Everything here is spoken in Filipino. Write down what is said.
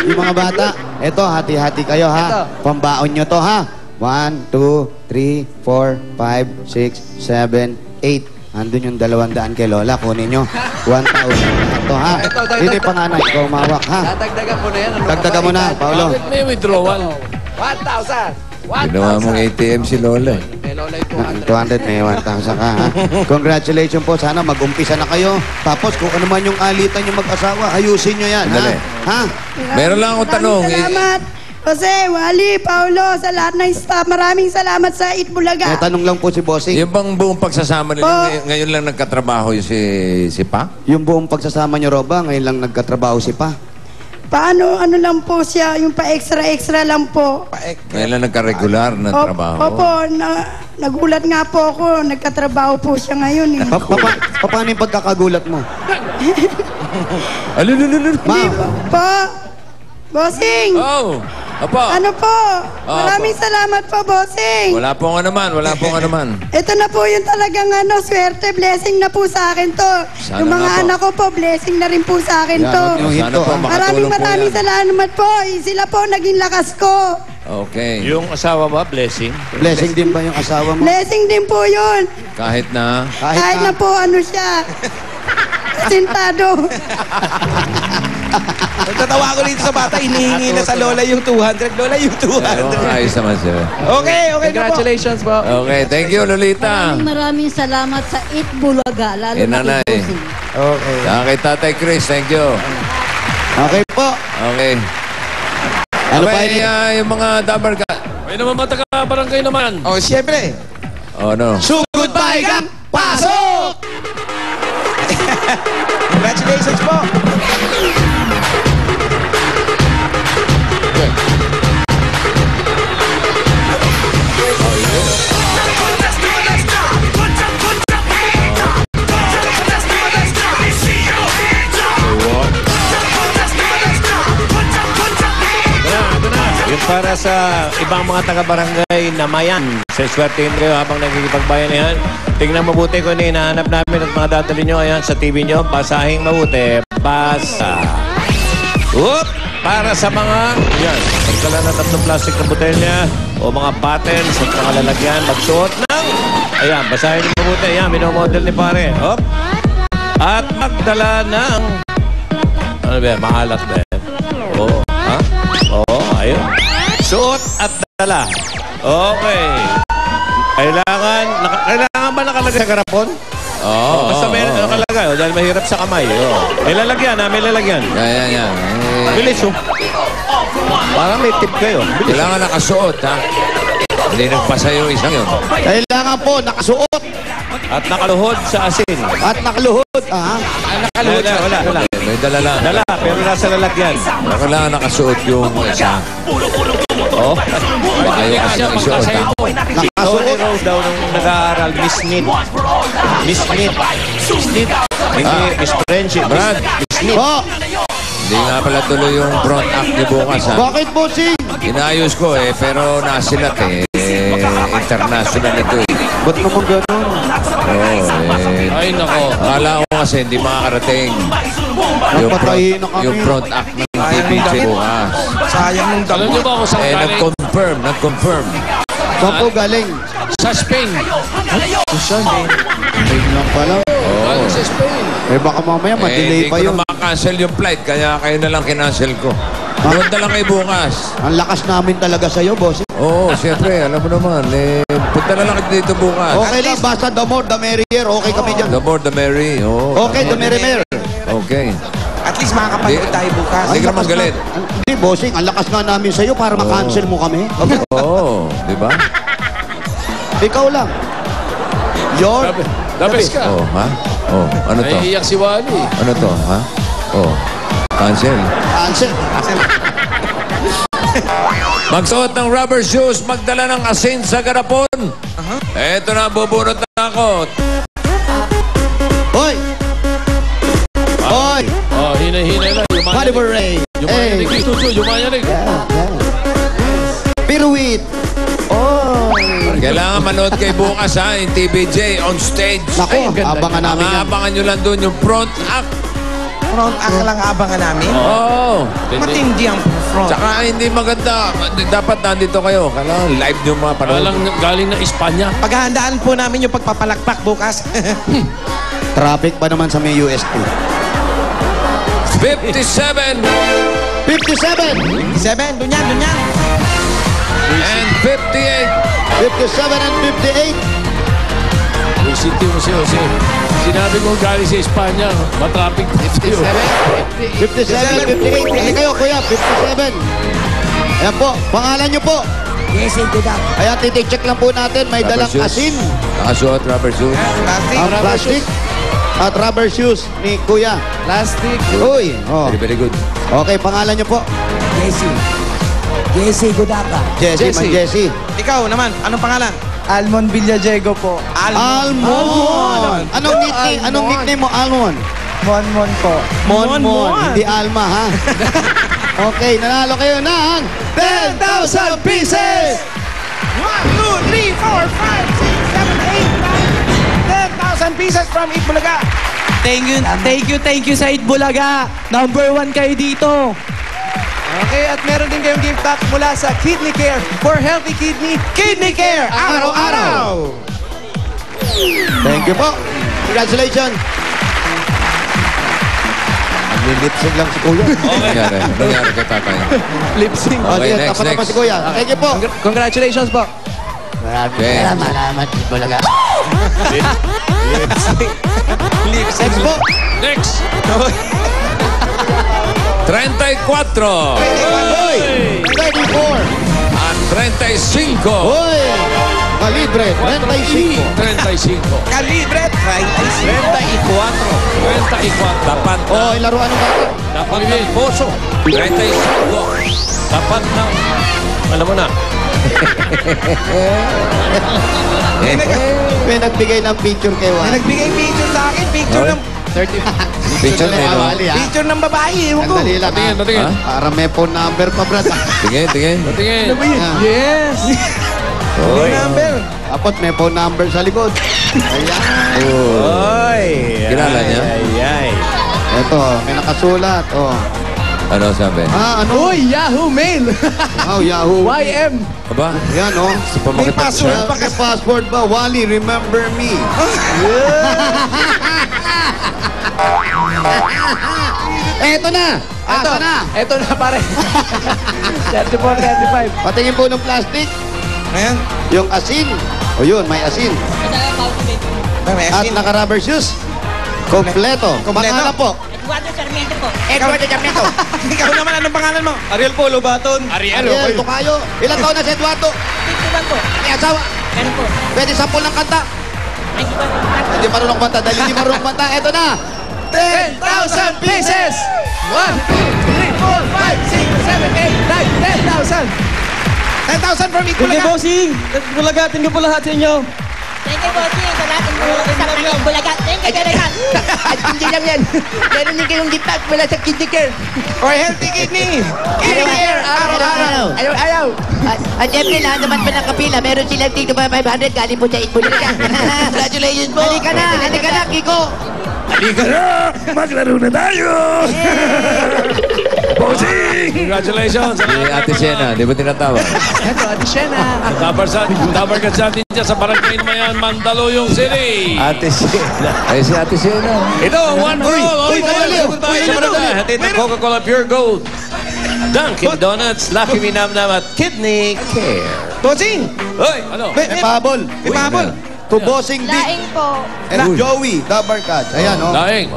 Yung mga bata, eto, hati-hati kayo ha. Pambaon nyo to ha. 1, 2, 3, 4, 5, 6, 7, 8. Andun yung 200 kay Lola. Kunin nyo. 1,000. Ito ha. Hindi panganay. Ikaw umawak ha. Tatagdagan mo na yan. Dagdagan mo na, Paolo. May withdrawal. 1,000. Ginawa mong ATM si Lola. May Lola yung 200. 200, may 1,000 ka ha. Congratulations po. Sana mag-umpisa na kayo. Tapos kung ano man yung alitan yung mag-asawa, ayusin nyo yan ha. Ha? Meron lang akong tanong. Salamat. Jose, Wally, Paulo, sa lahat ng staff. Maraming salamat sa Itbulaga. May tanong lang po si Bossing. Yung bang buong pagsasama nila, ngayon lang nagkatrabaho yung si Pa? Yung buong pagsasama nyo, Roba, ngayon lang nagkatrabaho si Pa. Paano, ano lang po siya, yung pa-extra-extra lang po. Ngayon lang nagka-regular na trabaho. Opo, nagulat nga po ako. Nagkatrabaho po siya ngayon eh. Paano yung pagkakagulat mo? Ma'am. Po, Bossing. Oh, apo. Ano po? Maraming salamat po, Bossing. Wala pong anuman, wala pong anuman. Ito na po yung talagang swerte, blessing na po sa akin to. Sana yung mga nga po. anak ko po, blessing na rin po sa akin to. Sana po makatulong po Maraming yan. salamat po. Sila po naging lakas ko. Okay. Yung asawa ba, blessing? Blessing din ba yung asawa mo? Blessing din po yun. Kahit na... Kahit na po ano siya. Sintado. Nagtatawa ko dito sa bata, inihingi na sa Lola yung 200. Lola yung 200. Ayos naman siya. Okay, okay Congratulations po. Okay, thank you, Lolita. Maraming salamat sa Itbulaga, lalo na Nanay. kay Bossing. Okay. Kay Tatay Chris, thank you. Okay po. Okay. Ano pa Okay, yung mga dabar ka... May naman mata ka, barangay naman. Oh, siyempre. Oh, no. Sugod pa ikang pasok! Congratulations po. Yung para sa ibang mga taga-barangay na mayan, swertein kayo habang nagkikipagbayanihan. Tingnan mabuti kung ano hinahanap namin at mga dadali nyo. Ayan, sa TV nyo, basahing mabuti. Basa. Oop! Para sa mga, yan, pagkala na 3 plastic na botelya o mga bottles at mga lalagyan, magsuot ng, ayan, basahin nyo mabuti. Ayan, minomodel ni pare. Oop! At magdala ng, ano ba, maalat ba? Oo. Ha? Oo, ayun. Suot at dala. Okay. Kailangan ba nakalagay sa garapon? Oo. Basta may nakalagay. Dahil mahirap sa kamay. May lalagyan, ha? May lalagyan. Yan. Bilis, oh. Parang may tip kayo. Bilis. Kailangan nakasuot, ha? Hindi nagpasa yung isang yun. Kailangan po nakasuot At nakaluhod sa asin. at nakaluhod. Ah. Wala. May dala lang. Dala, pero nasa lalagyan. Kailangan nakasuot yung isa. Oh. Baka yung isa isuot, ha? Tony Rowe daw nung nag-aaral, Miss Knit. Miss Knit. Hindi, Miss Friendship. Brad, Oh, hindi nga pala tuloy yung front act ni bukas, ha? bakit Bossing? Inayos ko, pero nasilat, international ito, eh. Ba't naman ganun? Ay, nako. Akala ko kasi hindi makakarating Napatayin na kami. yung front act ng TVJ bukas. Sayang nung Alam niyo ba kung saan galing? Nag-confirm. Saan po galing? Sa Spain. Spain lang pala. Galing sa Spain. Eh baka mamaya ma-delay Hindi pa ko yun. na makancel yung flight, kaya kayo na lang kinancel ko. Doon na lang kayo bukas. Ang lakas namin talaga sa'yo, Bossing. Oo, siyempre, alam mo naman, punta na lang kayo dito bukas. Okay lang, basta the more, the merrier. Okay kami dyan. The more, the merry. Oo. Okay, the merrier. Okay. At least makakapanood tayo bukas. Hindi ka naman galit. Hindi, Bossing. Ang lakas nga namin sa'yo para makancel mo kami. Oo, di ba? Ikaw lang. The best ka. Oh, ha? Oh, ano to? Naiiyak si Wally. Ano to, ha? Oh, cancel. Cancel. Magsuot ng rubber shoes, magdala ng asin sa garapon. Eto na, bubunot na ako. Hoy! Hoy! Oh, hinay-hinay lang. Oliver Ray. Yumayanig. Yumayanig. Piruit. Oh. Kailangan manood kay bukas, ha? Yung TVJ on stage. Nako, abangan namin yan. Abangan nyo lang doon yung front act. front act lang abangan namin. Oo. Matindi ang front. Tsaka hindi maganda. Dapat nandito kayo. Kailangan live nyo mga panood. Galing na Espanya. Paghahandaan po namin yung pagpapalakpak bukas. Traffic pa naman sa may UST. 57 57! 7, doon yan, doon yan. and 58. 57 and 58. City mo siya kasi sinabi ko galing sa Espanya, matraffic dito. 57, 58. Hindi kayo, kuya. 57. Ayan po. Pangalan nyo po. Yes, good up. Ayan, titik-check lang po natin. May dalang asin. Nakasuot rubber shoes. Plastic. Ang plastic. At rubber shoes ni kuya. Plastic. Uy. Oh. Very, very good. Okay, pangalan nyo po. Jesse Godaka. Jesse, man Jesse. Ikaw naman, anong pangalan? Almon Villajego po. Almon. Anong nickname? Anong nickname mo, Almon? Monmon po. Mon. Hindi Alma, ha? Okay, nanalo kayo ng 10,000 pieces! 1, 2, 3, 4, 5, 6, 7, 8, 9, 10,000 pieces from Itbulaga. Thank you sa Itbulaga. Number 1 kayo dito. Okay, at meron din kayong gift pack mula sa Kidney Care for healthy kidney. Kidney Care, araw-araw. Thank you po. Congratulations. Nilipsig lang si kuya. Nangyari. Nangyari kay tatay. Lip sync. Okay, Sige, next, tapat naman next. si kuya. Thank you po. Congratulations po. Okay. Salamat. Bulaga. Next po. Next. 34 Hoy! 34. at 35. Hoy! Kalibre, 35. 35. Kalibre, 35. 34. Dapat na. Oh, laruan ng bata. Dapat ng poso. 35. Dapat ng... Alam mo na. May nagbigay ng picture kay May Juan. nagbigay picture sa akin, picture ng Picture na yun. Awali, ha? picture ng babae, ewan ko. Sandali lang, ha? Patingin. Para may phone number pa, brad. Tingin, tingin. Tingin. Ayan. Yes. May number. Tapos may phone number sa likod. Ayan. Oy. Kilala niya? Ay. Ito, may nakasulat. Oh. Ano sabi? Ah, ano? Uy, Yahoo Mail. Oh, Yahoo. YM. Aba? Ayan, oh. May password pa May password ba? Wally, remember me. Eto na. Ito na. Ito na pare. 34, 35. Patingin po ng plastic. Ayan. Yung asin. O yun, may asin. May At asin. naka-rubber shoes. Kompleto. Kompleto. Pangalan po. Edward Sarmiento. Ikaw naman, anong pangalan mo? Ariel po, Lobaton. Ariel. Ariel, Tokayo. Ilang taon na si Eduardo? May asawa. Pwede sampol ng kanta. Hindi marunong kanta. Dahil hindi marunong kanta. Eto na. 10,000 pieces! 1, 2, 3, 4, 5, 6, 7, 8, 9, 10,000! 10,000 from Thank you, Itbulaga. bossing! Bulaga, thank you po lahat sa inyo. Thank you, bossing. Sa lahat ng mga kasama ng Bulaga. Thank you, Bulaga. At hindi lang yan. Meron din kayong gift pack mula sa Kidney Care. For healthy kidney. Kidney Care, araw-araw. Araw-araw. At syempre, lahat naman pa nakapila. Meron silang tigno pa 500 galing po sa Itbulaga. Congratulations po. Halika na, Kiko. Congratulations. Si Ate Siena, di ba tinatawag? Ito, Ate Shena. Tabar ka sa atin dyan sa Barangay Mayan, Mandaluyong City. Ate Siena. Ay, si Ate Siena. Ito, one for all. Uy, madali. Tayo sa Barangay. Hatid ng Coca-Cola Pure Gold. Dunkin' Donuts, Lucky Me Nam Nam at Kidney Care. Bossing. Hoy, ano? May pahabol. May pahabol. To Bossing Dick Laing po. and Joey, the Barkads. Ayan, oh. Daing.